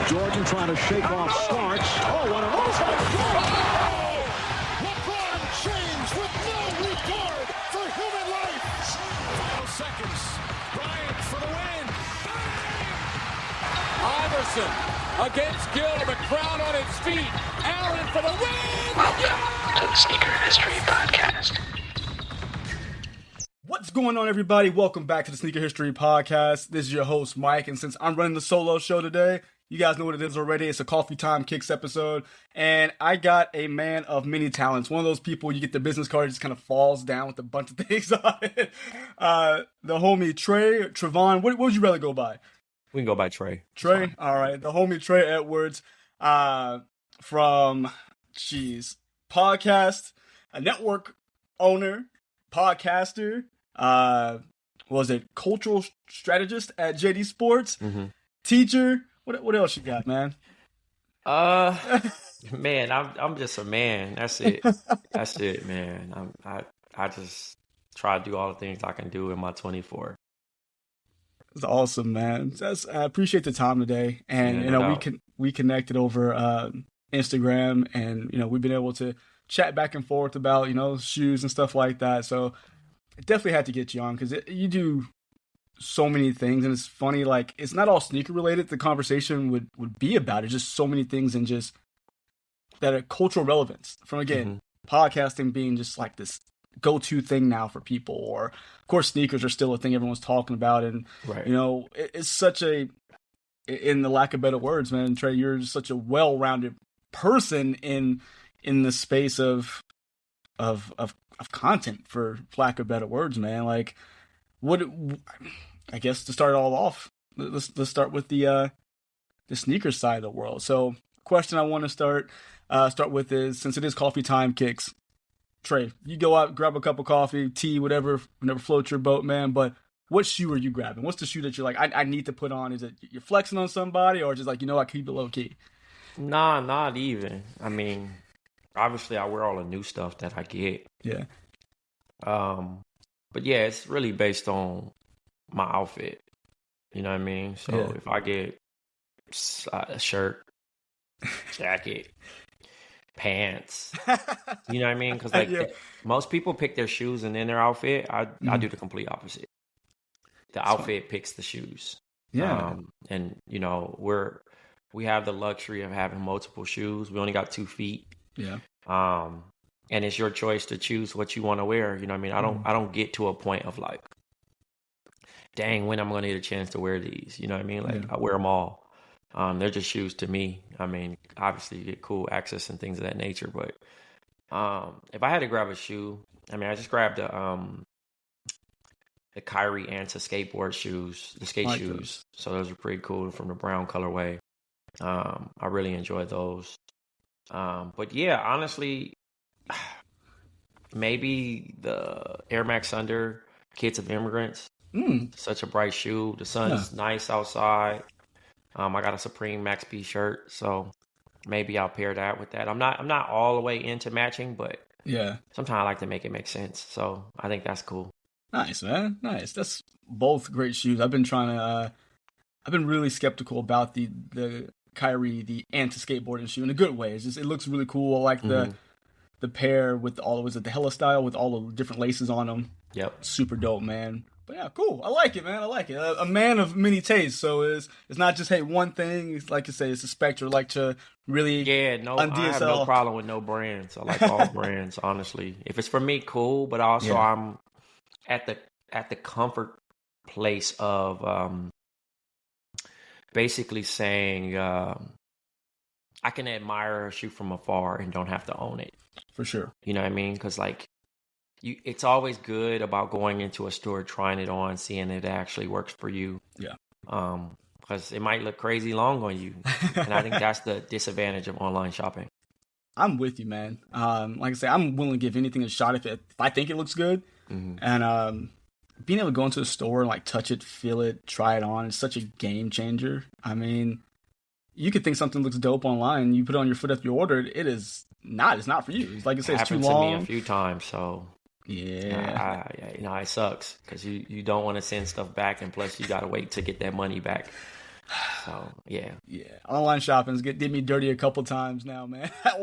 Jordan trying to shake off Starks. Oh, what a move! LeBron James with no regard for human life. Final seconds. Bryant for the win. Iverson against Gill. The crowd on its feet. Allen for the win. Welcome to the Sneaker History Podcast. What's going on, everybody? Welcome back to the Sneaker History Podcast. This is your host, Mike, and since I'm running the solo show today, you guys know what it is already. It's a Coffee Time Kicks episode, and I got a man of many talents. One of those people, you get the business card, it just kind of falls down with a bunch of things on it. The homie Trey, Travonne, what would you rather go by? We can go by Trey. Trey? All right. The homie Travonne Edwards from, podcast, a network owner, podcaster, was it cultural strategist at JD Sports, teacher. What else you got, man? Man, I'm just a man. That's it. That's it, man. I just try to do all the things I can do in my 24. That's awesome, man. I appreciate the time today, and we connected over Instagram, and we've been able to chat back and forth about shoes and stuff like that. So I definitely had to get you on because you do so many things, and it's funny, like it's not all sneaker related. The conversation would be about it, just so many things, and just that are cultural relevance from, again, podcasting being just like this go-to thing now for people, or of course sneakers are still a thing everyone's talking about, and it's such a, in the lack of better words, man, Trey, you're just such a well-rounded person in the space of content, for lack of better words, man. Like, I guess to start it all off, let's start with the sneaker side of the world. So, question I want to start with is, since it is Coffee Time Kicks, Trey, you go out, grab a cup of coffee, tea, whatever floats your boat, man. But what shoe are you grabbing? What's the shoe that you're like, I need to put on? Is it you're flexing on somebody, or just like, I keep it low key? Nah, not even. I mean, obviously I wear all the new stuff that I get. Yeah. But yeah, it's really based on my outfit. You know what I mean? So if I get a shirt, jacket, pants, you know what I mean? Because most people pick their shoes and then their outfit. I do the complete opposite. The outfit picks the shoes. Yeah. And we have the luxury of having multiple shoes. We only got 2 feet. Yeah. And it's your choice to choose what you want to wear. You know what I mean? I don't get to a point of like, dang, when I'm going to get a chance to wear these. You know what I mean? Like, I wear them all. They're just shoes to me. I mean, obviously you get cool access and things of that nature. But if I had to grab a shoe, I mean, I just grabbed the Kyrie Anta skateboard shoes, the skate shoes. Those. So those are pretty cool, from the brown colorway. I really enjoy those. But yeah, honestly, maybe the Air Max Thunder Kids of Immigrants. Such a bright shoe. The sun's nice outside. I got a Supreme Max B shirt, so maybe I'll pair that with that. I'm not all the way into matching, but sometimes I like to make it make sense. So I think that's cool. Nice, man. Nice. That's both great shoes. I've been really skeptical about the Kyrie, the anti-skateboarding shoe, in a good way. It looks really cool. I like the pair with the Hella style with all the different laces on them. Yep. Super dope, man. But yeah, cool. I like it, man. I like it. A man of many tastes. So it's not just, hey, one thing. It's like you say, it's a spectrum. Like to really I have no problem with no brands. I like all brands, honestly. If it's for me, cool. But also I'm at the comfort place of basically saying I can admire a shoe from afar and don't have to own it. For sure. You know what I mean? Because it's always good about going into a store, trying it on, seeing if it actually works for you. Yeah. Because it might look crazy long on you. And I think that's the disadvantage of online shopping. I'm with you, man. Like I say, I'm willing to give anything a shot if I think it looks good. And being able to go into the store and like touch it, feel it, try it on, it's such a game changer. I mean, you could think something looks dope online, you put it on your foot after you order it, it's not for you. It's like I said, it's too long. Happened to me a few times, so yeah, it sucks because you don't want to send stuff back, and plus you got to wait to get that money back. So yeah. Online shopping's did me dirty a couple times now, man. I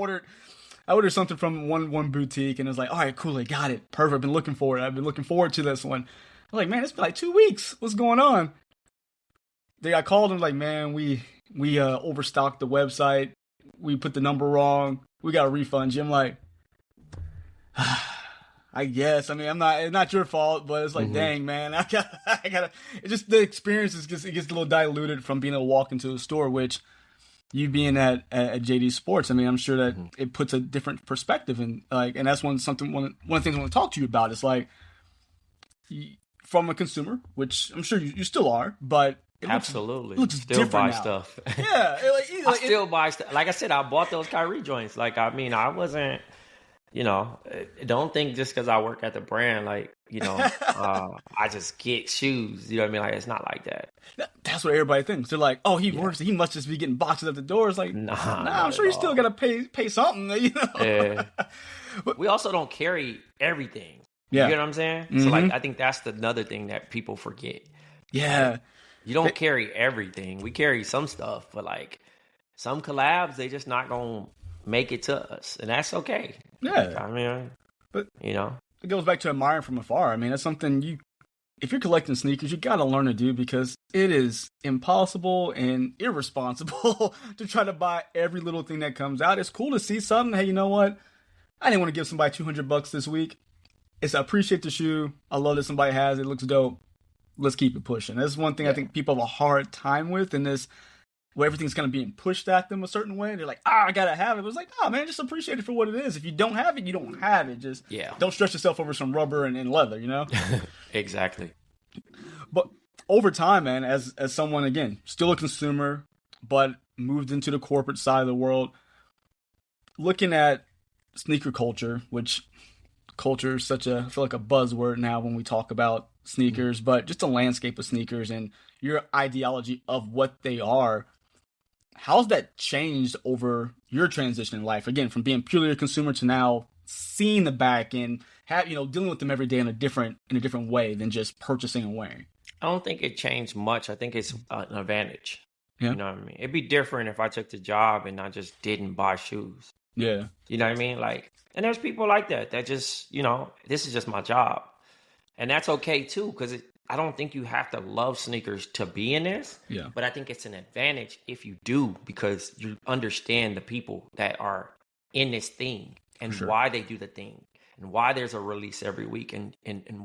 ordered something from one boutique, and it was like, all right, cool, I got it, perfect. I've been looking for it. I've been looking forward to this one. I'm like, man, it's been like 2 weeks. What's going on? I called them like, man, we overstocked the website. We put the number wrong. We got a refund. I'm like, I guess. I mean, it's not your fault, but it's like, dang, man, I gotta. It's just the experience it gets a little diluted from being able to walk into a store, which you being at JD Sports, I mean, I'm sure that it puts a different perspective, and that's one of the things I want to talk to you about. It's like, from a consumer, which I'm sure you still are, but absolutely looks still buy now. stuff. Yeah, I still buy stuff. Like I said, I bought those Kyrie joints. Like, I mean, I wasn't, don't think just because I work at the brand, like, I just get shoes. You know what I mean? Like, it's not like that. That's what everybody thinks. They're like, oh, he works. He must just be getting boxes at the door. It's like, nah, I'm sure you still got to pay something, Yeah. We also don't carry everything. Yeah. You know what I'm saying? So, like, I think that's another thing that people forget. Yeah. Like, you don't carry everything. We carry some stuff, but, like, some collabs, they just not going to make it to us. And that's okay. Yeah. I mean, but, it goes back to admiring from afar. I mean, that's something if you're collecting sneakers, you got to learn to do, because it is impossible and irresponsible to try to buy every little thing that comes out. It's cool to see something. Hey, you know what? I didn't want to give somebody $200 this week. I appreciate the shoe. I love that somebody has it. It looks dope. Let's keep it pushing. That's one thing I think people have a hard time with in this, where everything's kind of being pushed at them a certain way. They're like, I got to have it. But it's like, man, just appreciate it for what it is. If you don't have it, you don't have it. Just don't stress yourself over some rubber and leather, Exactly. But over time, man, as someone, again, still a consumer, but moved into the corporate side of the world, looking at sneaker culture, which culture is I feel like a buzzword now when we talk about sneakers, but just the landscape of sneakers and your ideology of what they are. How's that changed over your transition in life? Again, from being purely a consumer to now seeing the back and dealing with them every day in a different way than just purchasing and wearing. I don't think it changed much. I think it's an advantage. Yeah. You know what I mean? It'd be different if I took the job and I just didn't buy shoes. Yeah. You know what I mean? Like, and there's people like that just, this is just my job. And that's okay too, because I don't think you have to love sneakers to be in this. Yeah. But I think it's an advantage if you do, because you understand the people that are in this thing and why they do the thing and why there's a release every week and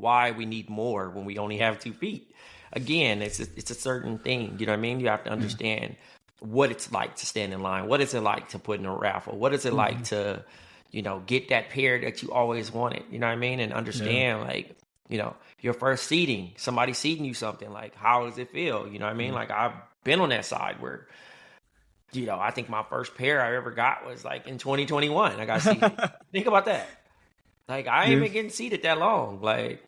why we need more when we only have 2 feet. Again, it's a certain thing. You know what I mean? You have to understand what it's like to stand in line. What is it like to put in a raffle? What is it like to, get that pair that you always wanted? You know what I mean? And understand, like, your first seating, somebody seating you something, like, how does it feel? You know what I mean? Like, I've been on that side where, I think my first pair I ever got was like in 2021. I got seated. Think about that. Like, I ain't been getting seated that long. Like,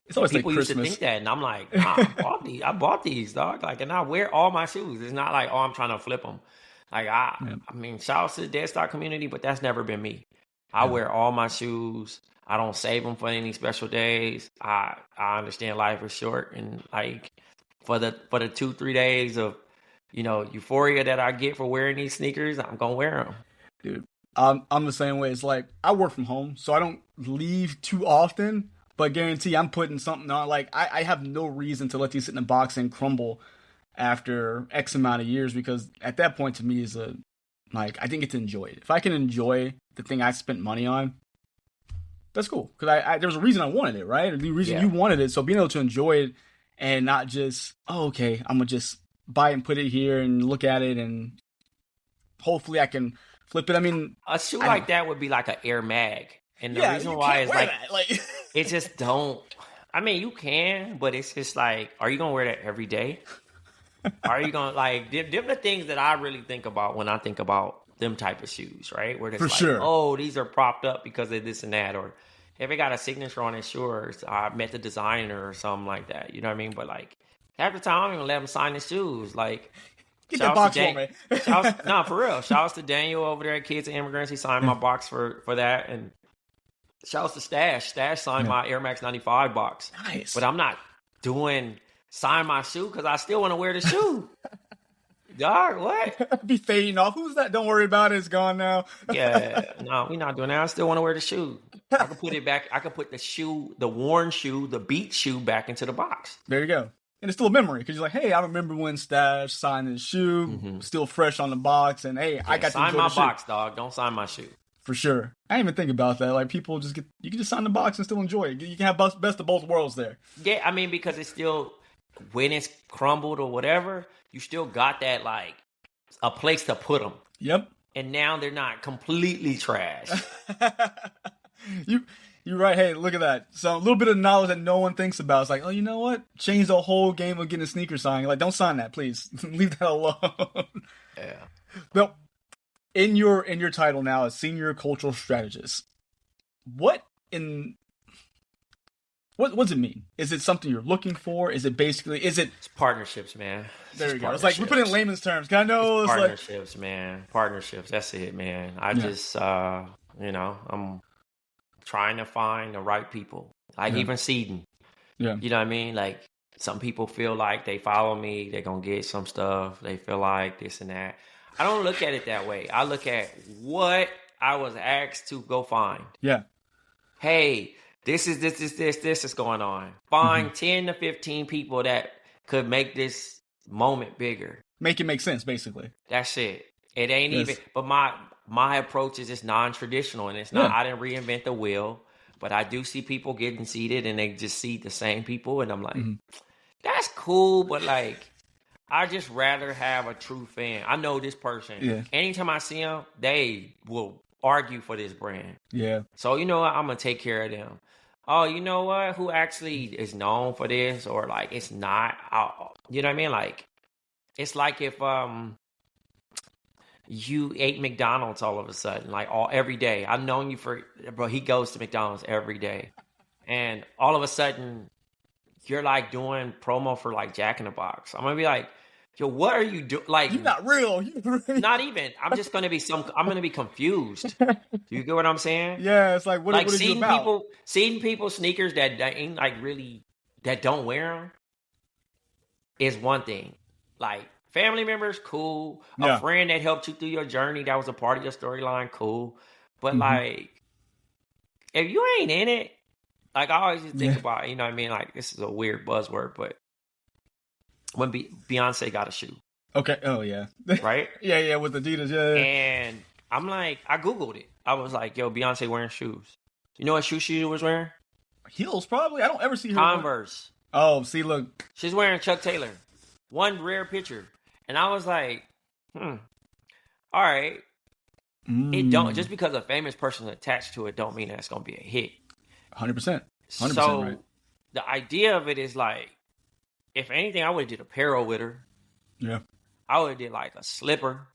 it's always people like used to think that, and I'm like, nah, I bought these, dog. Like, and I wear all my shoes. It's not like, I'm trying to flip them. Like, I mean, shout out to the dead stock community, but that's never been me. I wear all my shoes. I don't save them for any special days. I understand life is short, and like for the 2-3 days of euphoria that I get for wearing these sneakers, I'm gonna wear them. Dude, I'm the same way. It's like I work from home, so I don't leave too often. But guarantee I'm putting something on. Like I have no reason to let these sit in a box and crumble after X amount of years, because at that point to me is I didn't get to enjoy it. If I can enjoy the thing I spent money on, that's cool. Because there was a reason I wanted it, right? The reason you wanted it. So being able to enjoy it and not just, okay, I'm going to just buy it and put it here and look at it and hopefully I can flip it. I mean, a shoe like that would be like an Air Mag. And the reason why is like, it just don't, I mean, you can, but it's just like, are you going to wear that every day? Are you going to like, them the things that I really think about when I think about them type of shoes, right? Where it's oh, these are propped up because of this and that, or if it got a signature on it, sure, I met the designer or something like that. You know what I mean? But like half the time, I'm even let them sign the shoes. Like, get that box for me. No, for real. Shout out to Daniel over there at Kids and Immigrants. He signed my box for that, and shout out to Stash. Stash signed my Air Max 95 box. Nice. But I'm not doing sign my shoe because I still want to wear the shoe. Dog, what? Be fading off. Who's that? Don't worry about it. It's gone now. Yeah, no, we're not doing that. I still want to wear the shoe. I can put it back. I can put the shoe, the worn shoe, the beat shoe back into the box. There you go. And it's still a memory because you're like, hey, I remember when Stash signed his shoe, still fresh on the box, and hey, I got to sign my box, dog. Don't sign my shoe. For sure. I didn't even think about that. Like, people you can just sign the box and still enjoy it. You can have best of both worlds there. Yeah, I mean, because it's still, when it's crumbled or whatever, you still got that, like, a place to put them. Yep. And now they're not completely trash. You're right. Hey, look at that. So a little bit of knowledge that no one thinks about. It's like, oh, you know what? Change the whole game of getting a sneaker signed. Like, don't sign that, please. Leave that alone. Yeah. Well, in your title now as senior cultural strategist, what does it mean? Is it something you're looking for? Is it It's partnerships, man. There you go. It's like we put it in layman's terms. I know it's partnerships, man. Partnerships. That's it, man. Just I'm trying to find the right people. Like even seeding. Yeah. You know what I mean? Like, some people feel like they follow me, they're gonna get some stuff. They feel like this and that. I don't look at it that way. I look at what I was asked to go find. Yeah. Hey, this is going on. Find 10 to 15 people that could make this moment bigger. Make it make sense, basically. That's it. It ain't even, but my approach is just non-traditional, and it's not, I didn't reinvent the wheel, but I do see people getting seated and they just see the same people. And I'm like, that's cool. But like, I just rather have a true fan. I know this person. Yeah. Anytime I see them, they will argue for this brand. Yeah. So, you know what? I'm going to take care of them. Oh, you know what? Who actually is known for this, or like it's not, you know what I mean? Like, it's like if you ate McDonald's all of a sudden, like every day. I've known you bro, he goes to McDonald's every day. And all of a sudden, you're like doing promo for like Jack in the Box. I'm going to be like, yo, what are you doing? Like, you're not real. Not even. I'm just going to be I'm going to be confused. Do you get what I'm saying? Yeah, it's like, what is it about? Seeing people sneakers that ain't like really, that don't wear them is one thing. Like, family members, cool. A friend that helped you through your journey, that was a part of your storyline, cool. But like, if you ain't in it, like, I always just think about, you know what I mean? Like, this is a weird buzzword, but when Beyonce got a shoe. Okay. Oh, yeah. Right? Yeah, with Adidas, yeah. And I'm like, I Googled it. I was like, yo, Beyonce wearing shoes. You know what shoe she was wearing? Heels, probably. I don't ever see her. Converse. Oh, see, look. She's wearing Chuck Taylor. One rare picture. And I was like, all right. It don't, just because a famous person attached to it don't mean that it's going to be a hit. 100%. 100% so right. The idea of it is like, if anything, I would have did apparel with her. Yeah. I would have did like a slipper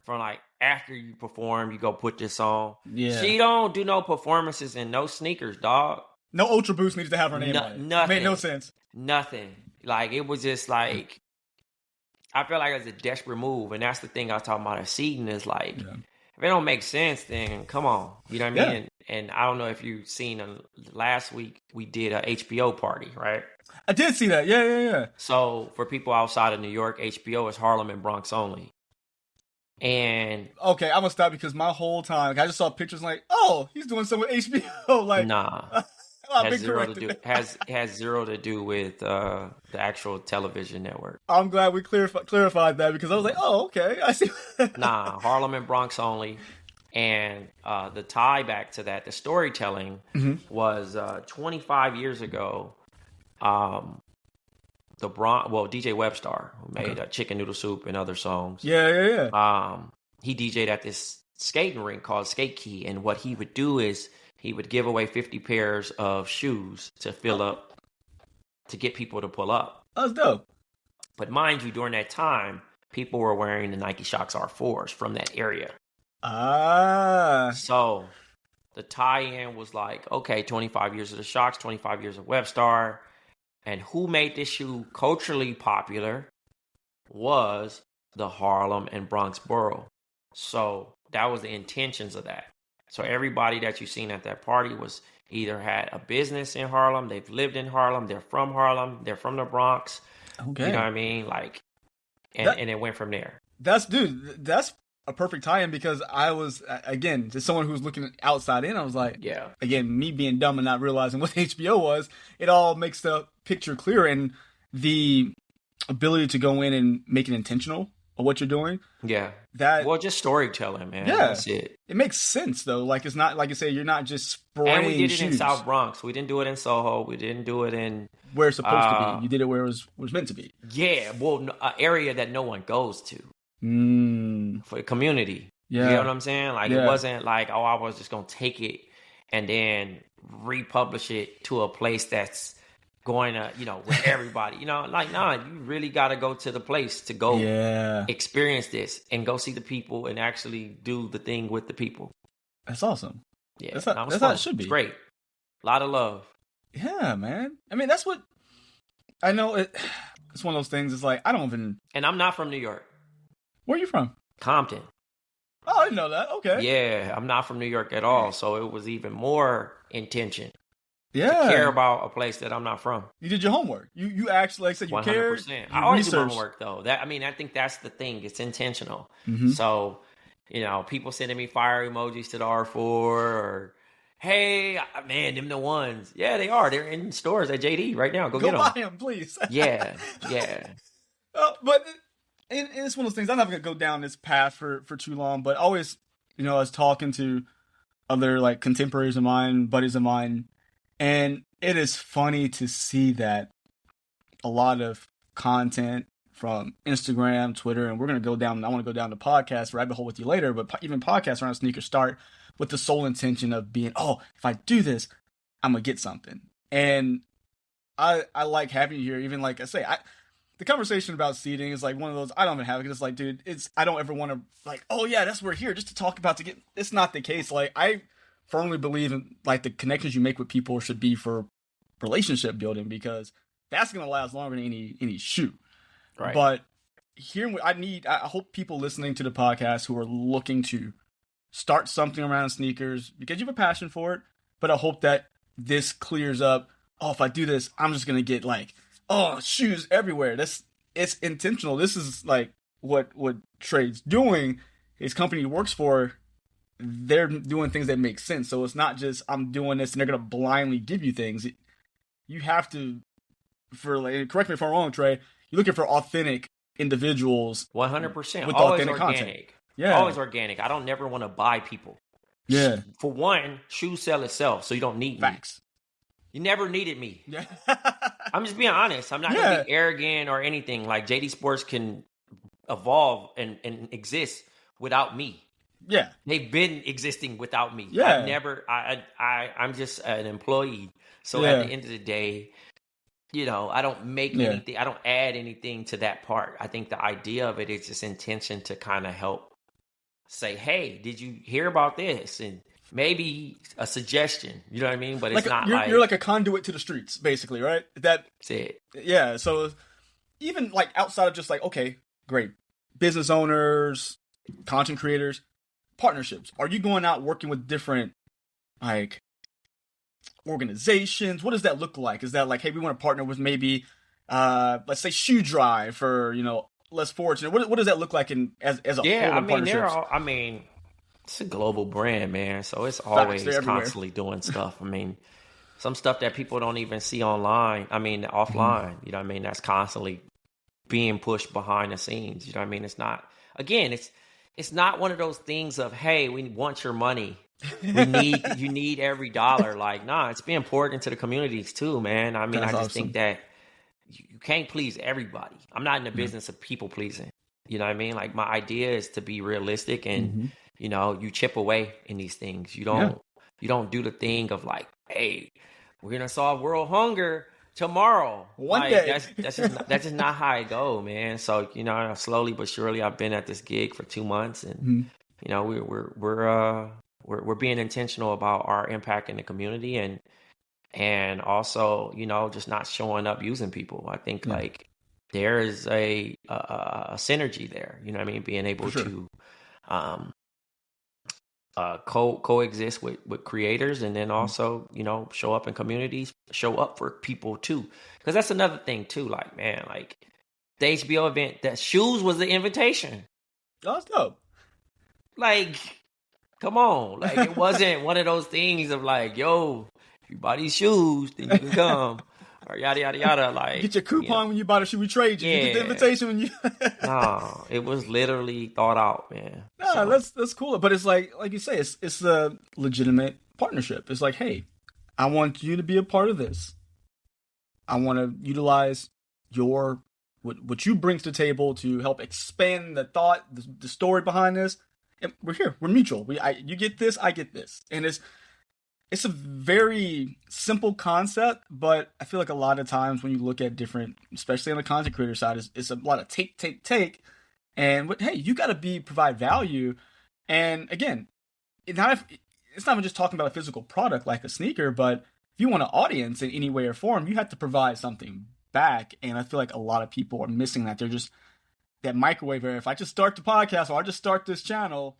from like after you perform, you go put this on. Yeah. She don't do no performances and no sneakers, dog. No Ultra Boost needs to have her name on it. Nothing. Made no sense. Nothing. Like, it was just like, I feel like it's a desperate move. And that's the thing I was talking about. A seating is like, if it don't make sense, then come on. You know what I mean? And I don't know if you've seen, last week we did a HBO party, right? I did see that. Yeah. So for people outside of New York, HBO is Harlem and Bronx only. And okay, I'm gonna stop because my whole time, like, I just saw pictures like, oh, he's doing something with HBO. Like, nah, has zero to do with the actual television network. I'm glad we clarified that, because I was like, oh, okay, I see. Nah, Harlem and Bronx only. And the tie back to that, the storytelling was 25 years ago. DJ Webstar, who made Chicken Noodle Soup and other songs. Yeah. He DJ'd at this skating rink called Skate Key, and what he would do is he would give away 50 pairs of shoes to fill up, to get people to pull up. That's dope. But mind you, during that time, people were wearing the Nike Shox R4s from that area. So the tie-in was like, okay, 25 years of the Shox, 25 years of Webstar. And who made this shoe culturally popular was the Harlem and Bronx borough. So that was the intentions of that. So everybody that you seen at that party was either had a business in Harlem, they've lived in Harlem, they're from Harlem, they're from the Bronx. Okay. You know what I mean? Like, and it went from there. That's a perfect tie-in, because I was, again, just someone who's looking outside in, I was like, Yeah. Again, me being dumb and not realizing what HBO was, it all makes the picture clear, and the ability to go in and make it intentional of what you're doing. Yeah. That, well, just storytelling, man. Yeah. That's it. It makes sense, though. Like, it's not, like you say, you're not just spraying And we did it shoes in South Bronx. We didn't do it in Soho. We didn't do it in... where it's supposed to be. You did it where it was meant to be. Yeah. Well, an area that no one goes to. For the community. Yeah. You know what I'm saying? Like, it wasn't like, oh, I was just going to take it and then republish it to a place that's going to, with everybody. Like, nah, you really got to go to the place to go experience this and go see the people and actually do the thing with the people. That's awesome. Yeah. That's how it should be. It's great. A lot of love. Yeah, man. I mean, that's what, I know it's one of those things. It's like, I don't even. And I'm not from New York. Where are you from? Compton. Oh, I didn't know that. Okay. Yeah, I'm not from New York at all. So it was even more intention to Yeah. care about a place that I'm not from. You did your homework. You actually, like I said, you 100%. cared. I always do my homework, though. I think that's the thing. It's intentional. Mm-hmm. So, people sending me fire emojis to the R4 or, hey, man, them the ones. Yeah, they are. They're in stores at JD right now. Go get them. Go buy them, please. Yeah. But and it's one of those things. I'm not going to go down this path for too long, but always, I was talking to other like contemporaries of mine, buddies of mine, and it is funny to see that a lot of content from Instagram, Twitter, and we're going to go down, I want to go down the podcast rabbit hole with you later, but even podcasts around sneakers start with the sole intention of being, if I do this, I'm going to get something. And I like having you here, even like I say, the conversation about seeding is like one of those, I don't even have it, because it's like, dude, I don't ever want to like, oh yeah, that's what we're here just to talk about, it's not the case. Like, I firmly believe in like the connections you make with people should be for relationship building, because that's going to last longer than any shoe. Right. But I hope people listening to the podcast who are looking to start something around sneakers, because you have a passion for it, but I hope that this clears up. Oh, if I do this, I'm just going to get like, shoes everywhere. It's intentional. This is like what Trey's doing. His company he works for, they're doing things that make sense. So it's not just I'm doing this and they're going to blindly give you things. You have to, correct me if I'm wrong, Trey, you're looking for authentic individuals. 100%. With Always authentic organic. content. Yeah. Always organic. I don't never want to buy people. Yeah. For one, shoes sell itself, so you don't need Facts. me. You never needed me. Yeah. I'm just being honest. I'm not going to be arrogant or anything. Like, JD Sports can evolve and exist without me. Yeah. They've been existing without me. Yeah. I'm just an employee. So at the end of the day, I don't make anything. I don't add anything to that part. I think the idea of it is just intention to kind of help say, hey, did you hear about this? And maybe a suggestion, you know what I mean? But it's not you're like a conduit to the streets, basically, right? That's it. Yeah. So even like outside of just like, okay, great, business owners, content creators, partnerships. Are you going out working with different like organizations? What does that look like? Is that like, hey, we want to partner with maybe, let's say Shoe Drive for less fortunate. What does that look like as a whole? It's a global brand, man. So it's always constantly doing stuff. Some stuff that people don't even see online. Offline. Mm-hmm. You know what I mean? That's constantly being pushed behind the scenes. You know what I mean? It's not. Again, it's not one of those things of, hey, we want your money. You need every dollar. Like, nah, it's being poured into the communities too, man. I just awesome. think that you can't please everybody. I'm not in the business of people pleasing. You know what I mean? Like, my idea is to be realistic and, you chip away in these things. You don't do the thing of like, hey, we're going to solve world hunger tomorrow. One day. That's just not how it go, man. So, slowly but surely I've been at this gig for 2 months and, we're being intentional about our impact in the community and also, just not showing up using people. I think like there is a synergy there, you know what I mean? Being able to coexist with creators, and then also, show up in communities, show up for people too. Because that's another thing too. Like, man, like the HBO event, that shoes was the invitation. Oh, that's dope. Like, come on. Like, it wasn't one of those things of like, yo, if you buy these shoes, then you can come. Or yada, yada, yada. Like, get your coupon when you buy the shoe, we trade you. Yeah. You get the invitation when you... No, it was literally thought out, man. No, that's cool. But it's like you say, it's a legitimate partnership. It's like, hey, I want you to be a part of this. I want to utilize what you bring to the table to help expand the thought, the story behind this. And we're here. We're mutual. You get this, I get this. And it's a very simple concept, but I feel like a lot of times when you look at different, especially on the content creator side, it's a lot of take. And hey, you got to provide value. And again, it's not even just talking about a physical product like a sneaker, but if you want an audience in any way or form, you have to provide something back. And I feel like a lot of people are missing that. They're just that microwave area. If I just start the podcast or I just start this channel,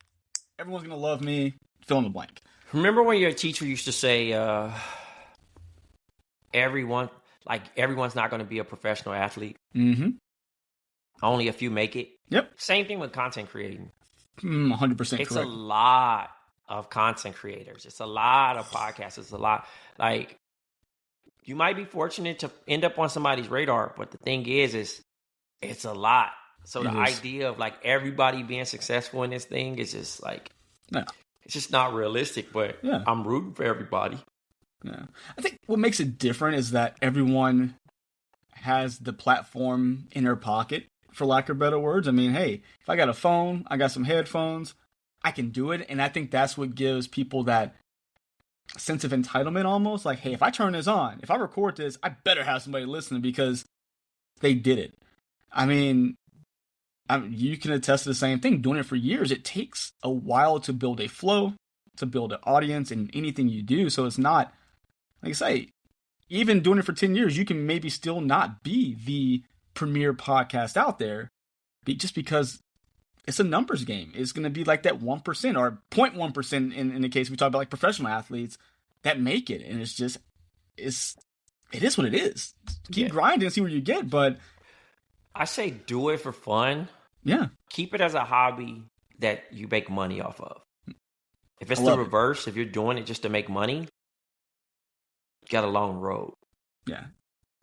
everyone's going to love me, fill in the blank. Remember when your teacher used to say, everyone's not going to be a professional athlete? Mm-hmm. Only a few make it? Yep. Same thing with content creating. 100% correct. It's a lot of content creators. It's a lot of podcasts. It's a lot. Like, you might be fortunate to end up on somebody's radar, but the thing is it's a lot. So the idea of like everybody being successful in this thing is just like, it's just not realistic, but I'm rooting for everybody. Yeah. I think what makes it different is that everyone has the platform in their pocket, for lack of better words. I mean, hey, if I got a phone, I got some headphones, I can do it. And I think that's what gives people that sense of entitlement almost. Like, hey, if I turn this on, if I record this, I better have somebody listening because they did it. I mean, you can attest to the same thing. Doing it for years, it takes a while to build a flow, to build an audience in anything you do. So it's not, like I say, even doing it for 10 years, you can maybe still not be the premier podcast out there just because it's a numbers game. It's going to be like that 1% or 0.1% in the case we talk about like professional athletes that make it. And it is what it is. Keep grinding and see where you get. But I say do it for fun. Yeah. Keep it as a hobby that you make money off of. If it's the reverse, if you're doing it just to make money, you got a long road. Yeah.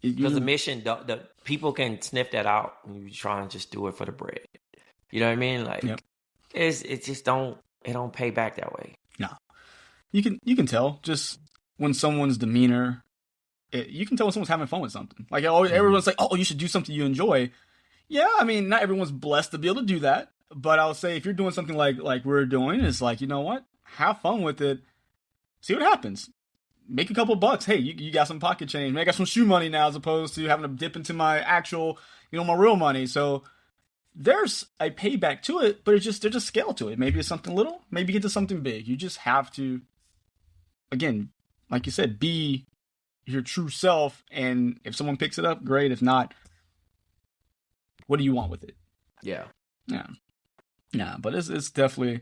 Because the mission, the people can sniff that out when you try and just do it for the bread. You know what I mean? Like, it just don't pay back that way. No. You can tell just when someone's demeanor, you can tell when someone's having fun with something. Like, everyone's like, oh, you should do something you enjoy. Yeah, I mean, not everyone's blessed to be able to do that. But I'll say if you're doing something like we're doing, it's like, you know what? Have fun with it. See what happens. Make a couple bucks. Hey, you got some pocket change. Maybe I got some shoe money now as opposed to having to dip into my actual, my real money. So there's a payback to it, but there's just scale to it. Maybe it's something little. Maybe get to something big. You just have to, again, like you said, be your true self. And if someone picks it up, great. If not, what do you want with it? Yeah. But it's definitely,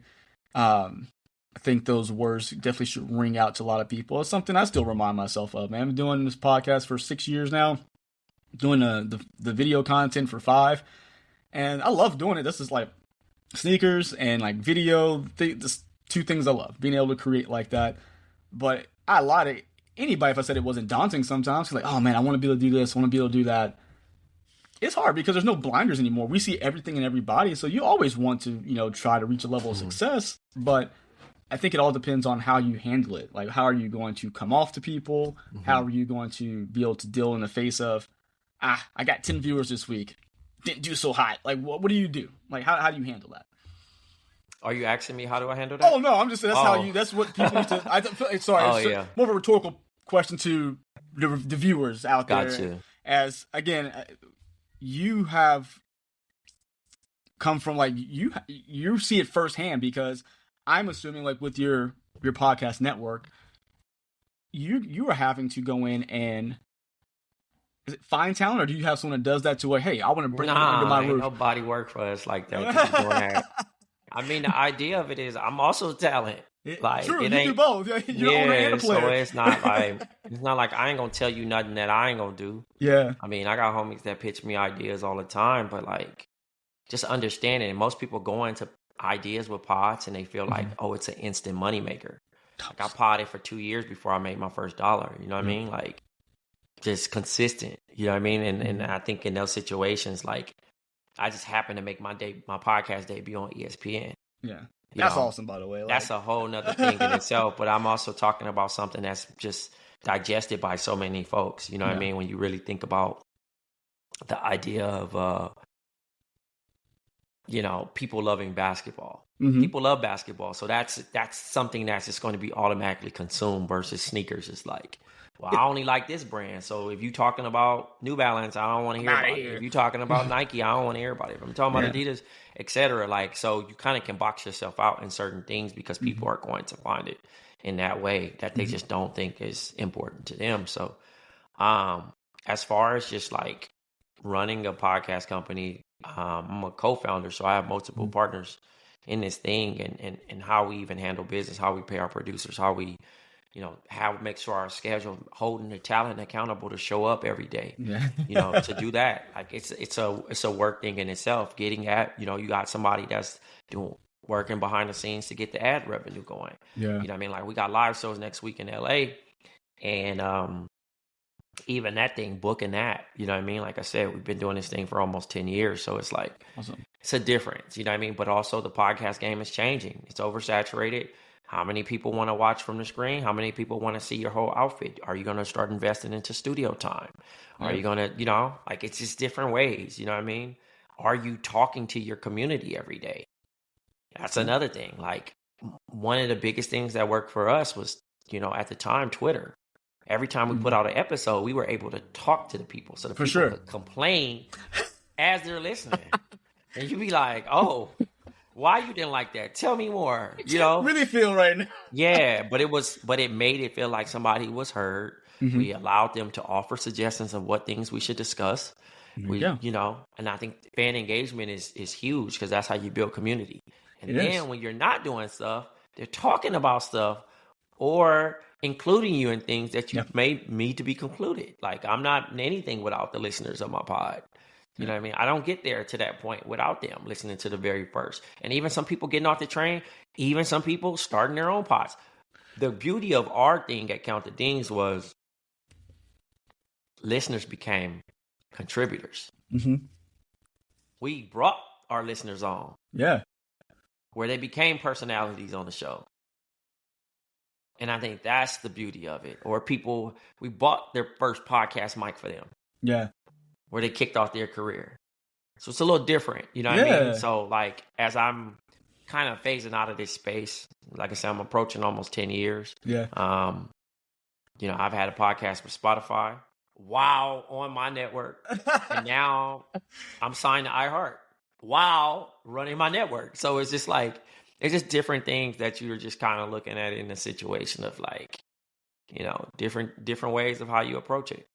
I think those words definitely should ring out to a lot of people. It's something I still remind myself of, man. I've been doing this podcast for 6 years now, doing the video content for 5, and I love doing it. This is like sneakers and like video, just 2 things I love, being able to create like that. But I lie to anybody if I said it wasn't daunting sometimes. Like, oh man, I want to be able to do this, I want to be able to do that. It's hard because there's no blinders anymore. We see everything and everybody. So you always want to, try to reach a level of success. But I think it all depends on how you handle it. Like, how are you going to come off to people? How are you going to be able to deal in the face of, I got 10 viewers this week. Didn't do so hot. Like, what do you do? Like, how do you handle that? Are you asking me how do I handle that? Oh, no. I'm just saying that's what people used to, sorry. More of a rhetorical question to the viewers out there. Gotcha. As, again, you have come from like you see it firsthand because I'm assuming like with your podcast network, you are having to go in and is it find talent or do you have someone that does that to like, hey, I want to bring you under my roof? Nobody work for us like that. I mean, the idea of it is I'm also talent. Like True, it you ain't do both. You're an owner and a player. So it's not like I ain't gonna tell you nothing that I ain't gonna do. Yeah. I mean, I got homies that pitch me ideas all the time, but like just understanding. Most people go into ideas with pods and they feel like, oh, it's an instant moneymaker. Like I podded for 2 years before I made my first dollar. You know what I mean? Like just consistent. You know what I mean? And I think in those situations, like I just happened to make my podcast debut on ESPN. Yeah. That's awesome, by the way. That's a whole nother thing in itself. But I'm also talking about something that's just digested by so many folks. You know what I mean? When you really think about the idea of, people loving basketball. People love basketball. So that's something that's just going to be automatically consumed versus sneakers. It's like, well, I only like this brand. So if you're talking about New Balance, I don't want to hear about it. If you're talking about Nike, I don't want to hear about it. If I'm talking about Adidas, etc. Like, so you kind of can box yourself out in certain things because people are going to find it in that way that they just don't think is important to them. So, as far as just like running a podcast company, I'm a co-founder, so I have multiple partners in this thing, and how we even handle business, how we pay our producers, how we, how we make sure our schedule, holding the talent accountable to show up every day. To do that, like it's a work thing in itself. Getting at, you got somebody that's working behind the scenes to get the ad revenue going. You know what I mean? Like we got live shows next week in LA, and even that thing, booking that, you know what I mean? Like I said, we've been doing this thing for almost 10 years. So it's like, It's a difference, you know what I mean? But also the podcast game is changing. It's oversaturated. How many people want to watch from the screen? How many people want to see your whole outfit? Are you going to start investing into studio time? Are you going to, like it's just different ways, you know what I mean? Are you talking to your community every day? That's another thing. Like one of the biggest things that worked for us was, at the time, Twitter. Every time we put out an episode, we were able to talk to the people. So the people could complain as they're listening. And you'd be like, oh, why you didn't like that? Tell me more. Really feel right now. Yeah, but it made it feel like somebody was heard. We allowed them to offer suggestions of what things we should discuss. And I think fan engagement is huge because that's how you build community. And then when you're not doing stuff, they're talking about stuff or including you in things that you made me to be concluded. Like I'm not anything without the listeners of my pod. You know what I mean? I don't get there to that point without them listening to the very first. And even some people getting off the train, even some people starting their own pods. The beauty of our thing at Count the Dings was listeners became contributors. We brought our listeners on. Where they became personalities on the show. And I think that's the beauty of it. Or people, we bought their first podcast mic for them. Where they kicked off their career. So it's a little different, you know what I mean? So like, as I'm kind of phasing out of this space, like I said, I'm approaching almost 10 years. I've had a podcast with Spotify while on my network. And now I'm signed to iHeart while running my network. So it's just like, it's just different things that you're just kind of looking at in the situation of like, different ways of how you approach it.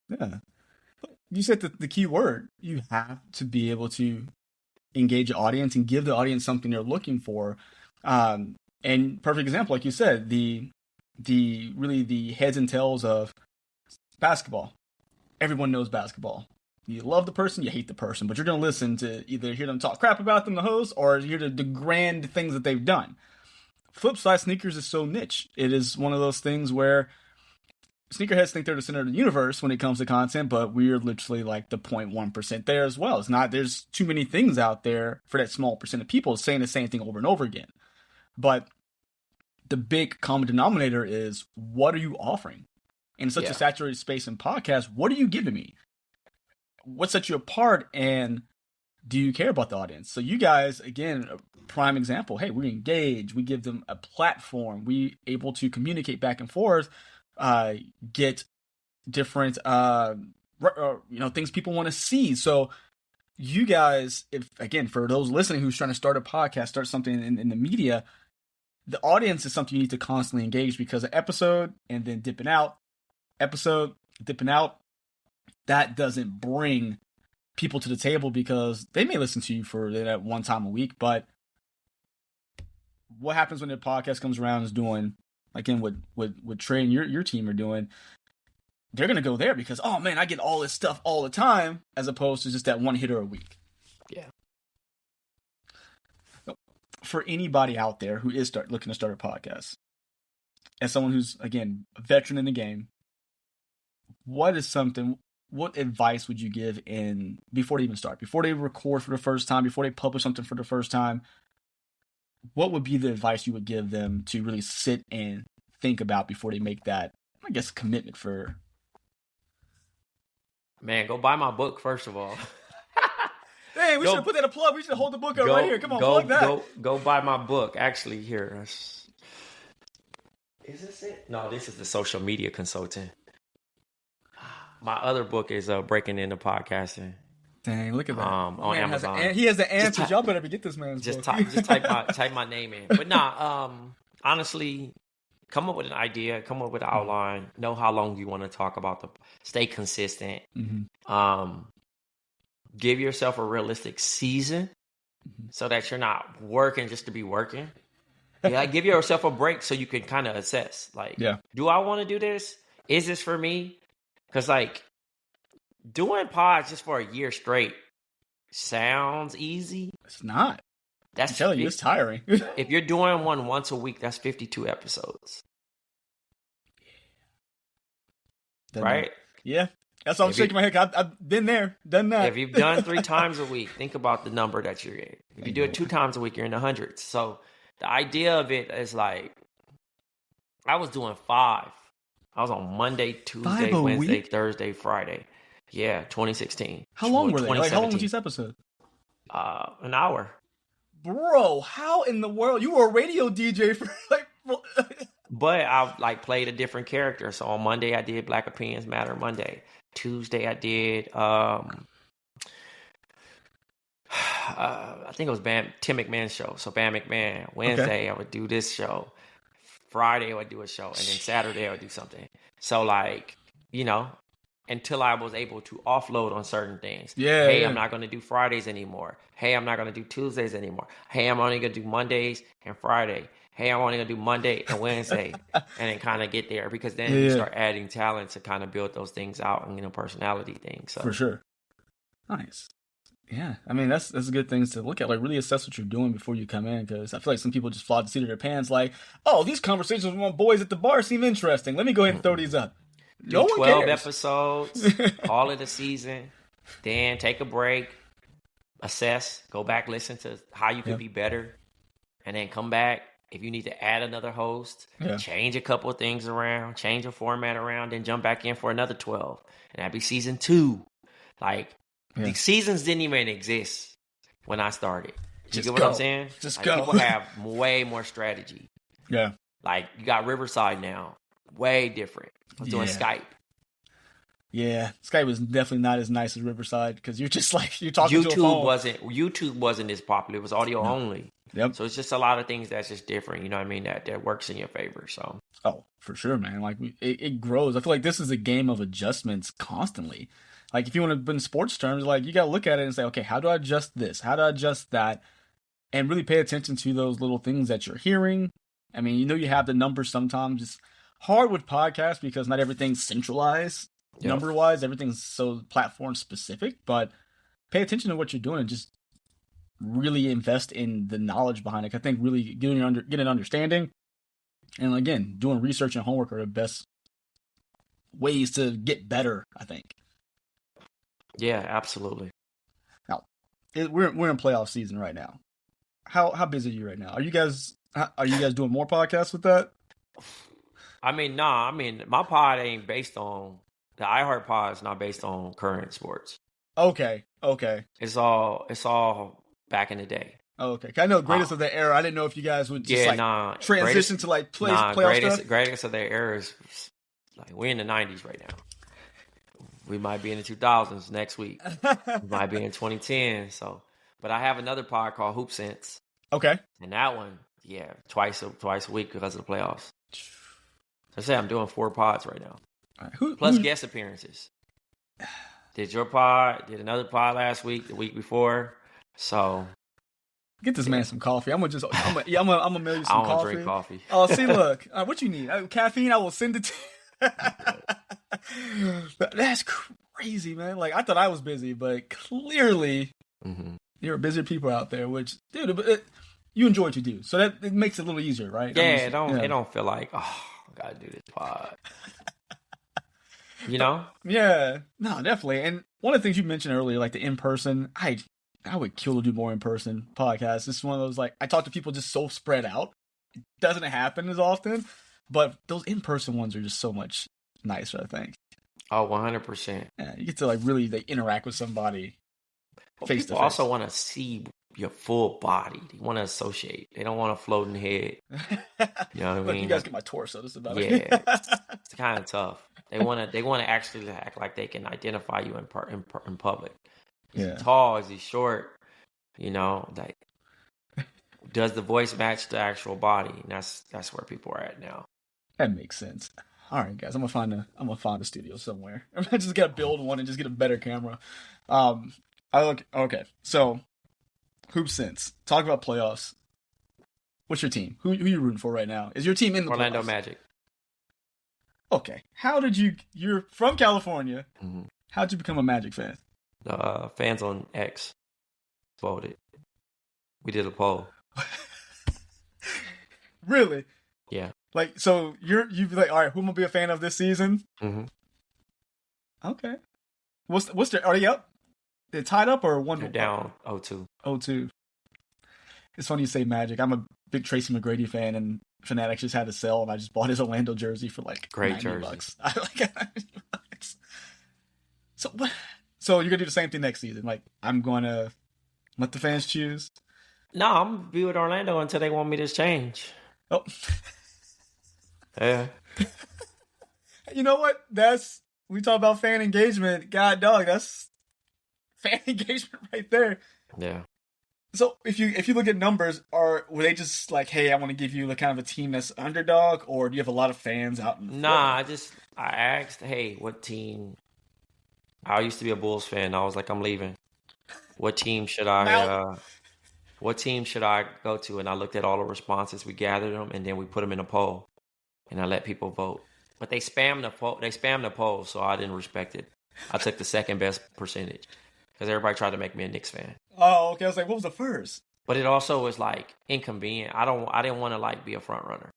You said the key word. You have to be able to engage the audience and give the audience something they're looking for. And perfect example, like you said, the heads and tails of basketball. Everyone knows basketball. You love the person, you hate the person, but you're going to listen to either hear them talk crap about them, the host, or hear the grand things that they've done. Flip side, sneakers is so niche. It is one of those things where sneakerheads think they're the center of the universe when it comes to content, but we're literally like the 0.1% there as well. There's too many things out there for that small percent of people saying the same thing over and over again. But the big common denominator is, what are you offering? In such a saturated space in podcasts, what are you giving me? What sets you apart, and do you care about the audience? So you guys, again, a prime example. Hey, we engage. We give them a platform. We able to communicate back and forth, get different, things people want to see. So you guys, for those listening who's trying to start a podcast, start something in the media, the audience is something you need to constantly engage, because an episode and then dipping out, that doesn't bring people to the table, because they may listen to you for that one time a week, but what happens when the podcast comes around is doing, again, what Trey and your team are doing. They're going to go there because, oh man, I get all this stuff all the time, as opposed to just that one hitter a week. Yeah. For anybody out there who is looking to start a podcast, as someone who's, again, a veteran in the game, what advice would you give before they even start, before they record for the first time, before they publish something for the first time? What would be the advice you would give them to really sit and think about before they make that, I guess, commitment for? Man, go buy my book, first of all. Hey, we should have put that a plug. We should hold the book up right here. Come on, plug that. Go buy my book. Actually, here. Is this it? No, this is the social media consultant. My other book is Breaking Into Podcasting. Dang, look at that. On Amazon. He has the answers. Y'all better get this man's book. Just type my name in. But honestly, come up with an idea, come up with an outline, know how long you want to talk about stay consistent. Mm-hmm. Give yourself a realistic season so that you're not working just to be working. Yeah, give yourself a break so you can kind of assess. Like, do I want to do this? Is this for me? Because, like, doing pods just for a year straight sounds easy. It's not. I'm telling you, it's tiring. If you're doing one once a week, that's 52 episodes. Right? Yeah. That's why I'm shaking my head. I've been there, done that. If you've done 3 times a week, think about the number that you're in. If you do it 2 times a week, you're in the hundreds. So the idea of it is like, I was doing 5. I was on Monday, Tuesday, Wednesday, Thursday, Friday. Yeah, 2016. How long were they? Like, how long was each episode? An hour. Bro, how in the world? You were a radio DJ for like... But I played a different character. So on Monday, I did Black Opinions Matter Monday. Tuesday, I did... I think it was Tim McMahon's show. So Bam McMahon. Wednesday, I would do this show. Friday, I would do a show. And then Saturday, I would do something. So, until I was able to offload on certain things. I'm not going to do Fridays anymore. Hey, I'm not going to do Tuesdays anymore. Hey, I'm only going to do Mondays and Friday. Hey, I'm only going to do Monday and Wednesday. And then kind of get there. Because then you start adding talent to kind of build those things out and, personality things. So. For sure. Nice. Yeah, I mean, that's good things to look at. Like, really assess what you're doing before you come in, because I feel like some people just fly the seat of their pants like, oh, these conversations with my boys at the bar seem interesting. Let me go ahead and throw these up. Do 12 episodes, all of the season, then take a break, assess, go back, listen to how you could be better, and then come back. If you need to add another host, change a couple of things around, change a format around, then jump back in for another 12. And that'd be season 2. The seasons didn't even exist when I started. You get what I'm saying? Just go. People have way more strategy. Yeah. Like, you got Riverside now. Way different. I was doing Skype. Yeah. Skype was definitely not as nice as Riverside because you're just you're talking to a phone. YouTube wasn't as popular. It was audio only. Yep. So it's just a lot of things that's just different. You know what I mean? That works in your favor. So. Oh, for sure, man. Like, it grows. I feel like this is a game of adjustments constantly. Like, if you want to put in sports terms, you got to look at it and say, okay, how do I adjust this? How do I adjust that? And really pay attention to those little things that you're hearing. I mean, you have the numbers sometimes. It's hard with podcasts because not everything's centralized number-wise. Everything's so platform-specific. But pay attention to what you're doing and just really invest in the knowledge behind it. I think really getting an understanding and, again, doing research and homework are the best ways to get better, I think. Yeah, absolutely. Now, we're in playoff season right now. How busy are you right now? Are you guys doing more podcasts with that? I mean, my pod ain't based on the iHeart pod is not based on current sports. Okay. It's all back in the day. Okay. I know greatest of the era. I didn't know if you guys would just transition to playoff stuff. Greatest of their era is we're in the 90s right now. We might be in the 2000s next week. We might be in 2010. So, but I have another pod called Hoop Sense. Okay. And that one, twice a week because of the playoffs. So I say I'm doing 4 pods right now. Right. Plus guest appearances. Did your pod? Did another pod last week? The week before? So Get this man some coffee. I'm gonna mail you some I don't coffee. drink coffee. Oh, see, look, what you need? Caffeine? I will send it to you. That's crazy, man. Like I thought I was busy, but clearly there are busier people out there. Which, dude, you enjoy what you do, so that it makes it a little easier, right? Yeah, it don't feel like I gotta do this pod. You know? Yeah, no, definitely. And one of the things you mentioned earlier, like the in person, I would kill to do more in person podcasts. This is one of those, like, I talk to people just so spread out. It doesn't happen as often, but those in person ones are just so much nicer, I think. Oh, 100%. Yeah, you get to like really interact with somebody face to face. People also want to see your full body. They want to associate. They don't want a floating head. You know what I mean? Look, you guys get my torso. This is about it. Yeah, it's kind of tough. They want to actually act like they can identify you in public. Is he tall? Is he short? You know, like, does the voice match the actual body? And that's where people are at now. That makes sense. All right, guys, I'm gonna find a studio somewhere. I'm just gonna build one and just get a better camera. Okay. So, Hoop Sense. Talk about playoffs. What's your team? Who you rooting for right now? Is your team in the Orlando playoffs? Magic. Okay. How did you're from California. Mm-hmm. How did you become a Magic fan? Fans on X voted. We did a poll. Really? Yeah. Like, so you'd be like, all right, who am I gonna be a fan of this season? Mm-hmm. Okay. What's the, are they up? They're tied up or one? They're down 0-2. 0-2. It's funny you say Magic. I'm a big Tracy McGrady fan, and Fanatics just had to sell, and I just bought his Orlando jersey for like great $90. jersey. I like $90. So what? So you're gonna do the same thing next season? Like, I'm gonna let the fans choose? No, I'm gonna be with Orlando until they want me to change. Oh. Yeah. You know what? We talk about fan engagement. God dog, that's fan engagement right there. Yeah. So if you look at numbers, were they just like, hey, I want to give you the kind of a team that's underdog, or do you have a lot of fans out in Nah, I asked, hey, what team? I used to be a Bulls fan. I was like, I'm leaving. What team should I go to? And I looked at all the responses. We gathered them, and then we put them in a poll, and I let people vote. But they spammed the poll, so I didn't respect it. I took the second best percentage because everybody tried to make me a Knicks fan. Oh, okay. I was like, what was the first? But it also was like inconvenient. I didn't want to like be a front runner.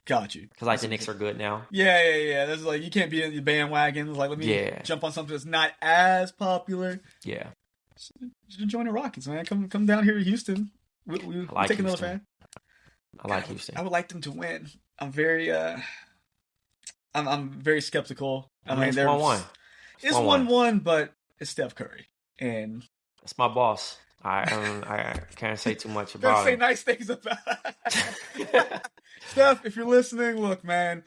Got you. Because like the Knicks are good now. Yeah. That's like, you can't be in the bandwagon. It's like, let me jump on something that's not as popular. Yeah. Just join the Rockets, man. Come down here to Houston. We like take another Houston. fan. I like Houston. I would like them to win. I'm very I'm very skeptical. I mean, it's 1-1. It's 1-1, but it's Steph Curry, and it's my boss. I can't say too much about it. Say nice things about it. Steph, if you're listening, look, man,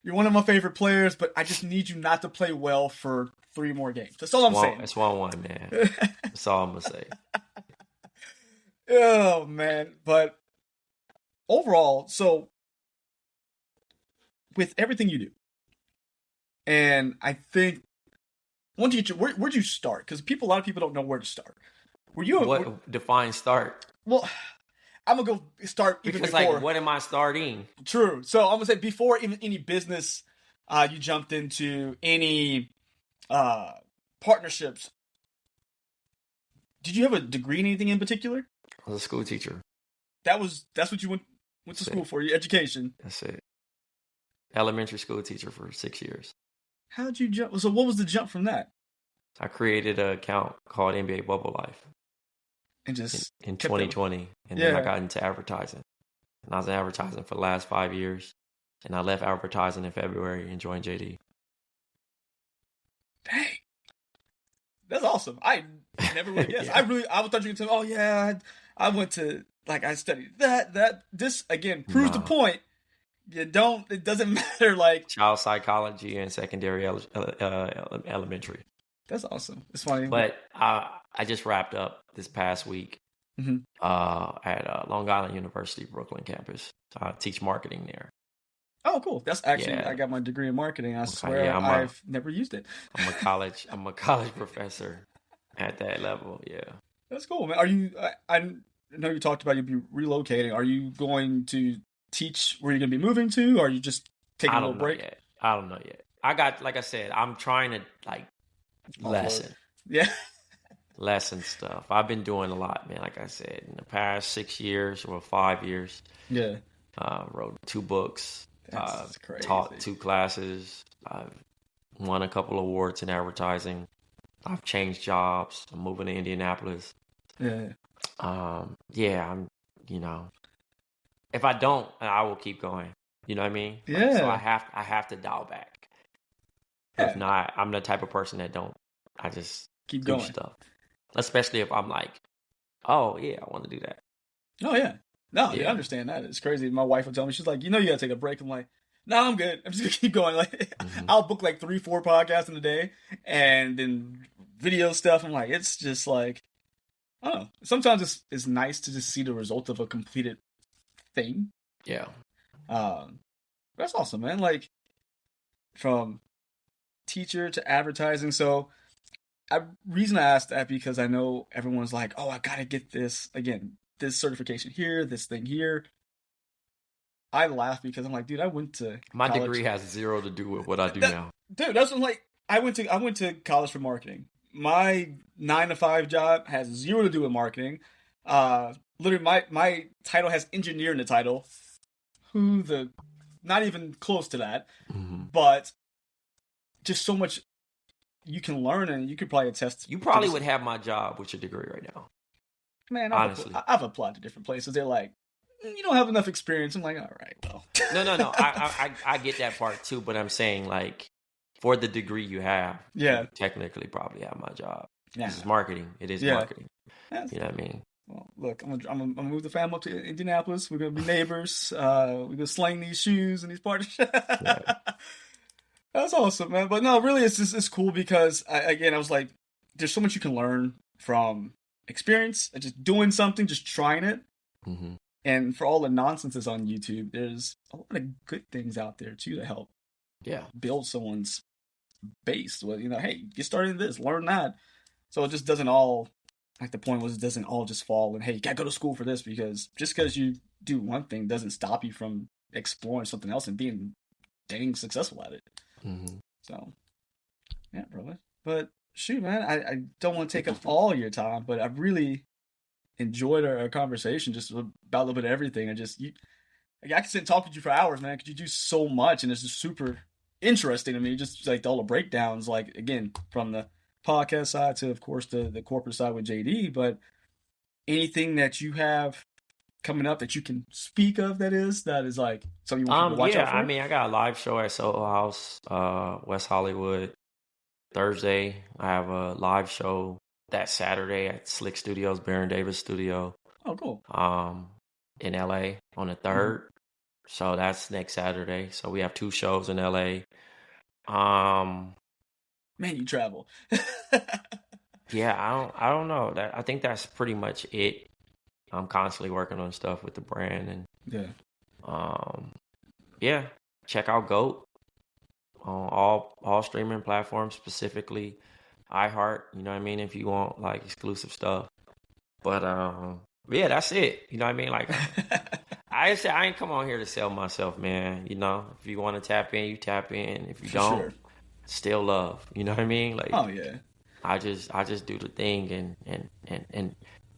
you're one of my favorite players, but I just need you not to play well for 3 more games. That's all I'm saying. It's 1-1, man. That's all I'm gonna say. Oh man, but overall, so with everything you do, and I think once you get where'd you start? Because a lot of people don't know where to start. Define start? Well, I'm gonna go start even because before. Like, what am I starting? True. So I'm gonna say before even any business, you jumped into any partnerships. Did you have a degree in anything in particular? I was a school teacher. That's what you went to school for, your education. That's it. Elementary school teacher for 6 years. How'd you jump? So what was the jump from that? I created an account called NBA Bubble Life. And just in 2020. And then I got into advertising. And I was in advertising for the last 5 years. And I left advertising in February and joined JD. Dang. That's awesome. I never would have guessed. I thought you were going to tell me, oh yeah, I went to, like, I studied that. This, again, proves the point. It doesn't matter, like. Child psychology and secondary elementary. That's awesome. It's funny. But I just wrapped up this past week at Long Island University, Brooklyn campus. I teach marketing there. Oh, cool. That's actually, I got my degree in marketing. I swear I've never used it. I'm a college professor at that level. Yeah. That's cool, man. Are you? I know you talked about you'd be relocating. Are you going to teach where you're going to be moving to, or are you just taking I a little don't know break? yet. I don't know yet. I got, like I said, I'm trying to lesson. Yeah. Lesson stuff. I've been doing a lot, man. Like I said, in the past 6 years or 5 years, Yeah. wrote 2 books, That's crazy. taught 2 classes, I've won a couple awards in advertising. I've changed jobs. I'm moving to Indianapolis. Yeah. Yeah, I'm, if I don't, I will keep going. You know what I mean? Yeah. So I have to dial back. Yeah. If not, I'm the type of person that I just Keep do going. stuff. Especially if I'm like, oh yeah, I want to do that. Oh yeah. No, Yeah. I understand that. It's crazy. My wife would tell me, she's like, you gotta take a break. I'm like, no, I'm good. I'm just gonna keep going. Like, I'll book like 3-4 podcasts in a day, and then video stuff. I'm like, it's just like, I don't know. Sometimes it's nice to just see the result of a completed thing. Yeah. That's awesome, man. Like, from teacher to advertising. So, reason I asked that because I know everyone's like, oh, I gotta get this this certification here, this thing here. I laugh because I'm like, dude, I went to My college. degree has 0 to do with what I do now. Dude, that's what I'm like. I went to college for marketing. My 9-to-5 job has 0 to do with marketing. Literally, my title has engineer in the title. Not even close to that. Mm-hmm. But just so much you can learn, and you could probably attest. You probably would have my job with your degree right now. Man, honestly, I've applied to different places. They're like, you don't have enough experience. I'm like, all right, well. No. I get that part too, but I'm saying like for the degree you have, yeah, you technically probably have my job. Yeah. This is marketing. It is marketing. Yes. You know what I mean? Well, look, I'm gonna move the family up to Indianapolis. We're gonna be neighbors. We're gonna sling these shoes and these parties. Yeah. That's awesome, man. But no, really, it's cool because I was like, there's so much you can learn from experience and just doing something, just trying it. Mm-hmm. And for all the nonsense that's on YouTube, there's a lot of good things out there too to help. Yeah. Build someone's base. Well, hey, get started in this, learn that. So it just doesn't all, like the point was, it doesn't all just fall and hey, you gotta go to school for this, because just because you do one thing doesn't stop you from exploring something else and being dang successful at it. Mm-hmm. So, yeah, brother. But shoot, man, I don't want to take up all your time, but I really enjoyed our conversation just about a little bit of everything. I can sit and talk with you for hours, man, because you do so much, and it's just super interesting to me. Just like all the breakdowns, like again, from the podcast side to, of course, the corporate side with JD. But anything that you have coming up that you can speak of that is like something you want people to watch out for? I mean, I got a live show at Soho House, West Hollywood, Thursday. I have a live show that Saturday at Slick Studios, Baron Davis Studio. Oh, cool. In LA on the 3rd. Mm-hmm. So that's next Saturday. So we have 2 shows in LA. Man, you travel. Yeah, I don't know. I think that's pretty much it. I'm constantly working on stuff with the brand, and check out GOAT on all streaming platforms, specifically iHeart. You know what I mean? If you want like exclusive stuff, but yeah, that's it. You know what I mean? Like I ain't come on here to sell myself, man. You know, if you want to tap in, you tap in. If you don't, still love. You know what I mean? Like, oh yeah. I just do the thing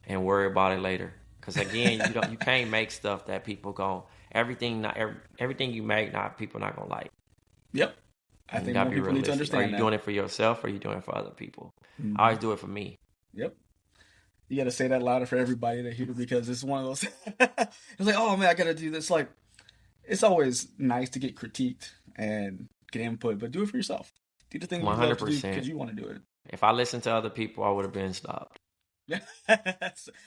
and worry about it later. Because again, you can't make stuff that people everything you make, people not gonna like. Yep. I think more people need to understand. Are you doing it for yourself, or are you doing it for other people? Mm-hmm. I always do it for me. Yep. You got to say that louder for everybody to hear, because it's one of those. It's like, oh man, I got to do this. Like, it's always nice to get critiqued and get input, but do it for yourself. Do the thing 100% because you want to do it. If I listened to other people, I would have been stopped. Yeah,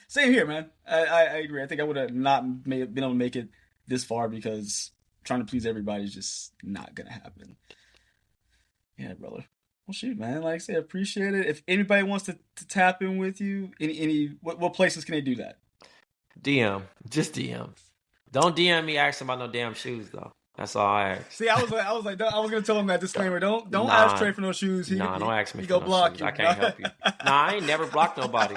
same here, man. I agree. I think I would have not been able to make it this far because trying to please everybody is just not gonna happen. Yeah, brother. Well, shoot, man. Like I said, appreciate it. If anybody wants to tap in with you, what places can they do that? DM, just DM. Don't DM me asking about no damn shoes though. That's all I ask. See, I was gonna tell him that disclaimer. Don't ask Trey for no shoes. Don't ask me. He for go no block shoes. you. I can't help you. I ain't never blocked nobody.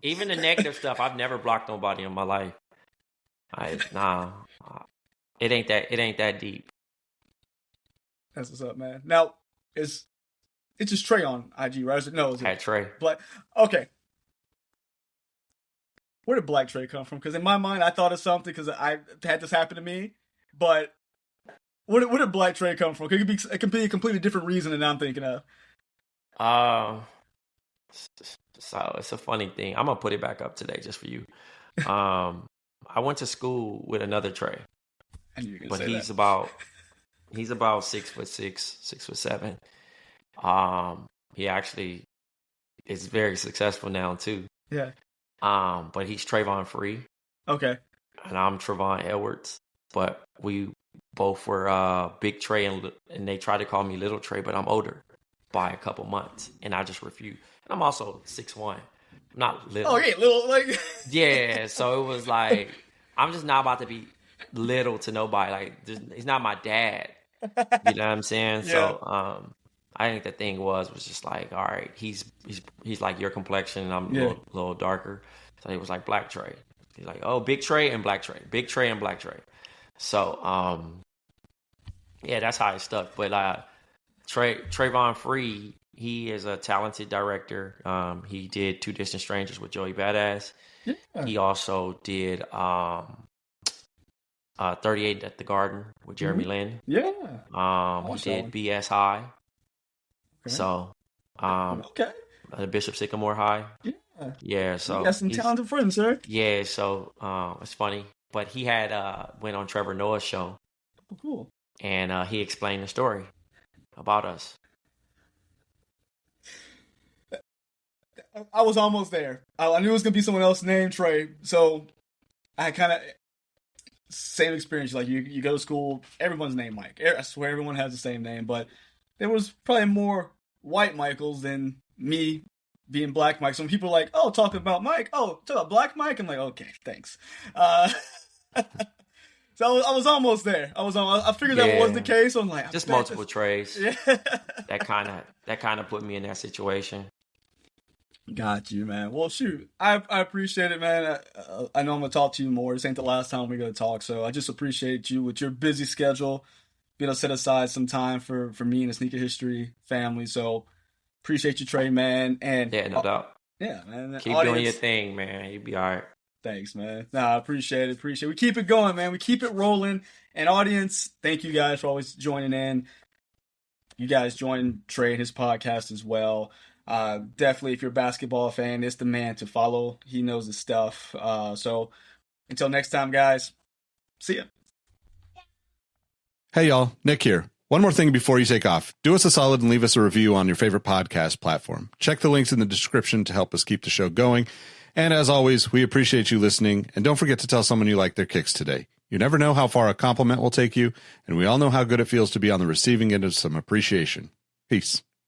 Even the negative stuff, I've never blocked nobody in my life. It ain't that deep. That's what's up, man. Now, it's just Trey on IG, right? No, is it Trey? Okay. Where did Black Trey come from? Because in my mind, I thought of something because I had this happen to me. But where did Black Trey come from? It can be a completely different reason than I'm thinking of. So it's a funny thing. I'm gonna put it back up today just for you. I went to school with another Trey, but he's about 6'6", 6'7". He actually is very successful now too. Yeah. But he's Travonne Free. Okay. And I'm Travonne Edwards. But we both were Big Trey, and they tried to call me Little Trey, but I'm older by a couple months, and I just refused. And I'm also 6'1". I'm not little. Oh, yeah, little, like... Yeah, so it was like, I'm just not about to be little to nobody. Like, he's not my dad. You know what I'm saying? Yeah. So, I think the thing was just like, all right, he's like your complexion, and I'm a little darker. So he was like Black Trey. He's like, oh, Big Trey and Black Trey. Big Trey and Black Trey. So, yeah, that's how it stuck. But Travonne Free, he is a talented director. He did Two Distant Strangers with Joey Badass. Yeah. He also did 38 at the Garden with Jeremy Lin. Yeah. He did BS High. Okay. So, the Bishop Sycamore High. Yeah. Yeah, so you got some talented friends, sir. Yeah, so it's funny. But he had went on Trevor Noah's show. Oh, cool. And he explained the story about us. I was almost there. I knew it was going to be someone else named Trey. So I kind of, same experience. Like you go to school, everyone's named Mike. I swear everyone has the same name. But there was probably more white Michaels than me being Black Mike. Some people are like, oh, talking about Mike. Oh, talk about Black Mike. I'm like, okay, thanks. So I was almost there. I figured that was the case. So I'm like, just multiple Treys. Yeah. That kind of put me in that situation. Got you, man. Well, shoot, I appreciate it, man. I know I'm gonna talk to you more. This ain't the last time we're gonna talk, so I just appreciate you with your busy schedule, being able to set aside some time for me and the Sneaker History family. So appreciate you, Trey, man. And yeah, no doubt. Yeah, man. Keep doing your thing, man. You'll be all right. Thanks, man. I appreciate it. We keep it going, man. We keep it rolling. And audience, thank you guys for always joining in. You guys join Trey and his podcast as well. Definitely, if you're a basketball fan, it's the man to follow. He knows his stuff. So until next time, guys, see ya. Hey, y'all. Nick here. One more thing before you take off. Do us a solid and leave us a review on your favorite podcast platform. Check the links in the description to help us keep the show going. And as always, we appreciate you listening. And don't forget to tell someone you like their kicks today. You never know how far a compliment will take you, and we all know how good it feels to be on the receiving end of some appreciation. Peace.